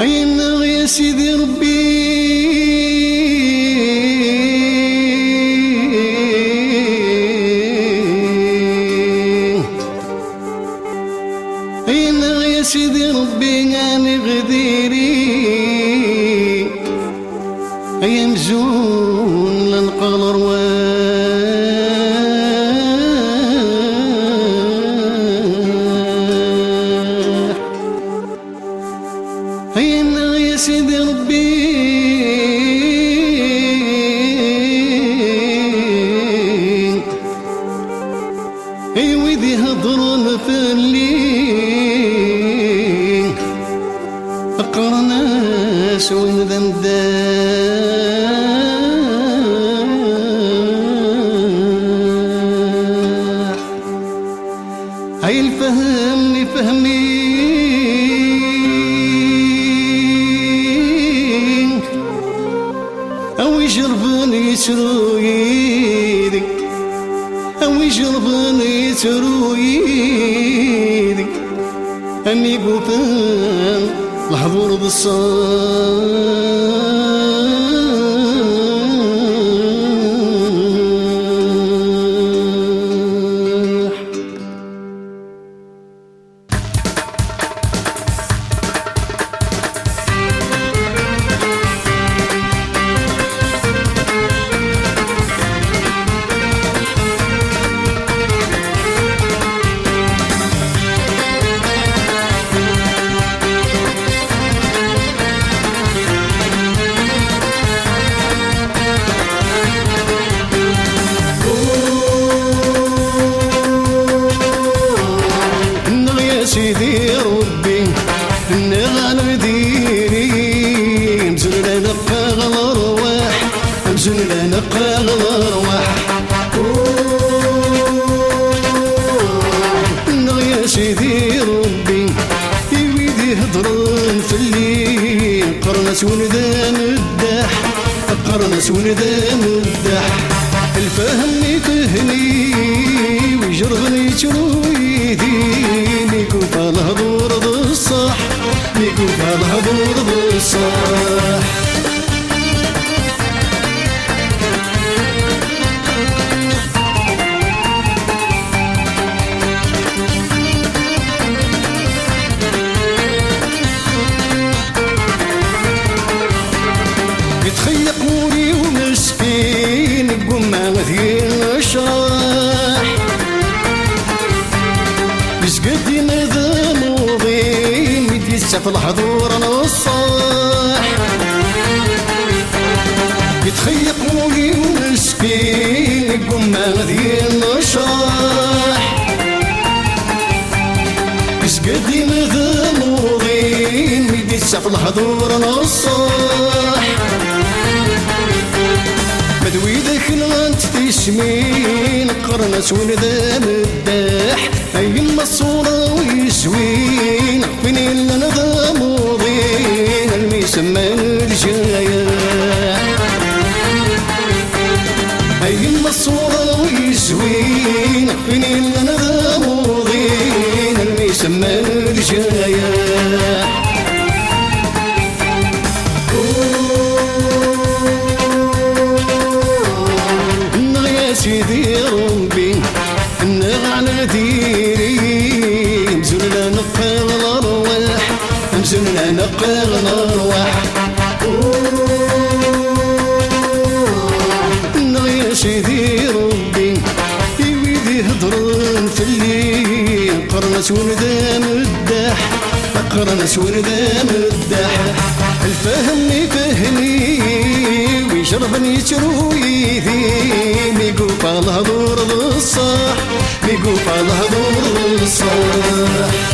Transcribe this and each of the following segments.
عينا يا سيدي ربي عينا يا سيدي ربي يعني غديري ايام زون لنلقى الارواح عينا يا سيدي ربي اي ويدي هضرون في الليل اقرناس وين ذمداح هاي الفهمني فهمي او يجربني يسرويدي او يجربني يسرويدي اني قوفان الحضور بالصاح سيدي ربي نغنى ديري مزن لنا قاغ الارواح مزن لنا قاغ الارواح يا سيدي ربي يويدي هضرون في الليل قرنس وندان الداح قرنس وندان الداح الفهمني فهني ويجربني ترويدي ميكوفا الهضور بالصح ميكوفا الهضور بالصح يتخيقوني ومسكين قمع غثير الشراح بسقدي ماذا موضين مديسة في الحضور نصاح يتخيقوني ومسكين قمع غثير الشراح بسقدي ماذا موضين مديسة في الحضور نصاح مدويدك نغنت تسمين قرنس وندان الداح ايما الصورة ويسوين فين لنا موضين المسمان الجاية ايما الصورة ويسوين فين لنا موضين المسمان الجاية سيدي ربي نغنى ديري مزن لنا قاغ الارواح مزن لنا قاغ الارواح يا سيدي ربي يويدي هضرون في الليل قرنس وندان الداح قرنس وندان الداح الفهمني فهمي ويشربني ترويدي ميقوفا الهضور بالصح ميقوفا الهضور بالصح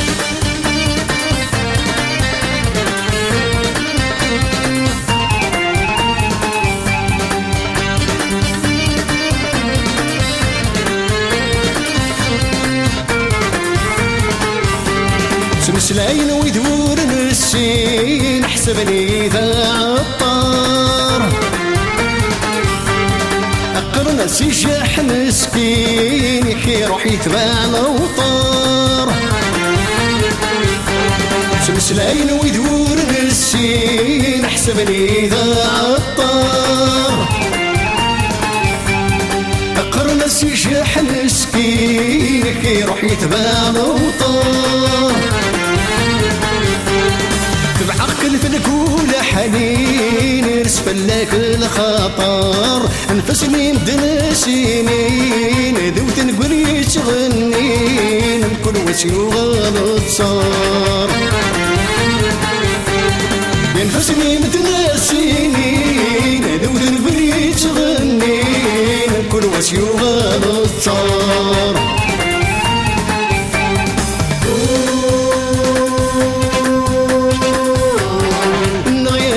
سمس العين ويدور نسين حسبني ذا عطار أقرنس يجاح مسكين كي يروح يتبع الأوطار سمسلاين ويدور السين حسبني ذا عطار قرنس يشح مسكين كي يروح يتبع وطار بعقل في الكول حنين يرسفل لك الخطر انفسني مدن سنين ذوت نقول يتغنين الكل وسيو غلط صار ينفسني مدن سنين ذوت نقول يتغنين الكل وسيو غلط صار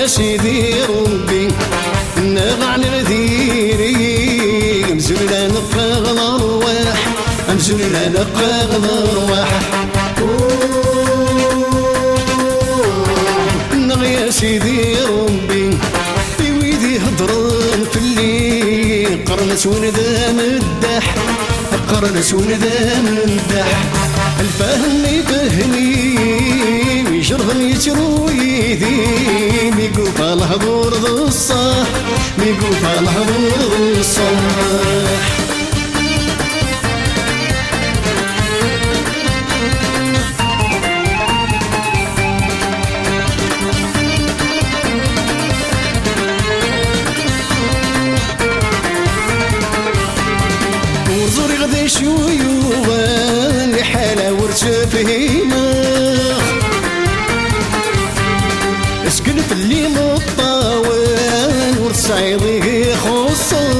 سيدي ربي نغع نذيري امزلنا نقاغ الارواح امزلنا نقاغ الارواح نغيا سيدي ربي في ويدي هضرن في الليل قرنس ونذا مدح قرنس ونذا مدح الفهم يفهمي ويشرهم يترو يدي ميقوف الحضور ذو الصاح ميقوف الحضور ذو الصاح وزوري غدا شويوان لحالة ورتفهيمة اسكن في اللي مطاوان ورصعيضي خصر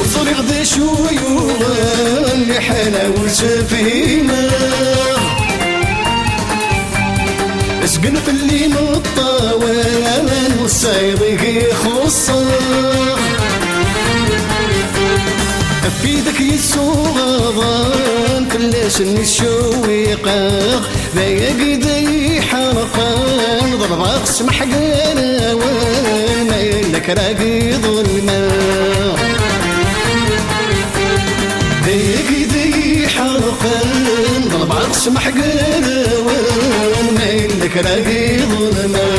وصولي غدا شويوان لحالة ورتفهيمة اسكن في اللي مطاوان ورصعيضي خصر في ذاك يسوغضان فلاش نشويقاغ ذايا قدي حرقان ضرباغ سمح قانا وانا لك راقي ظلما ذايا قدي حرقان ضرباغ سمح قانا وانا لك راقي ظلما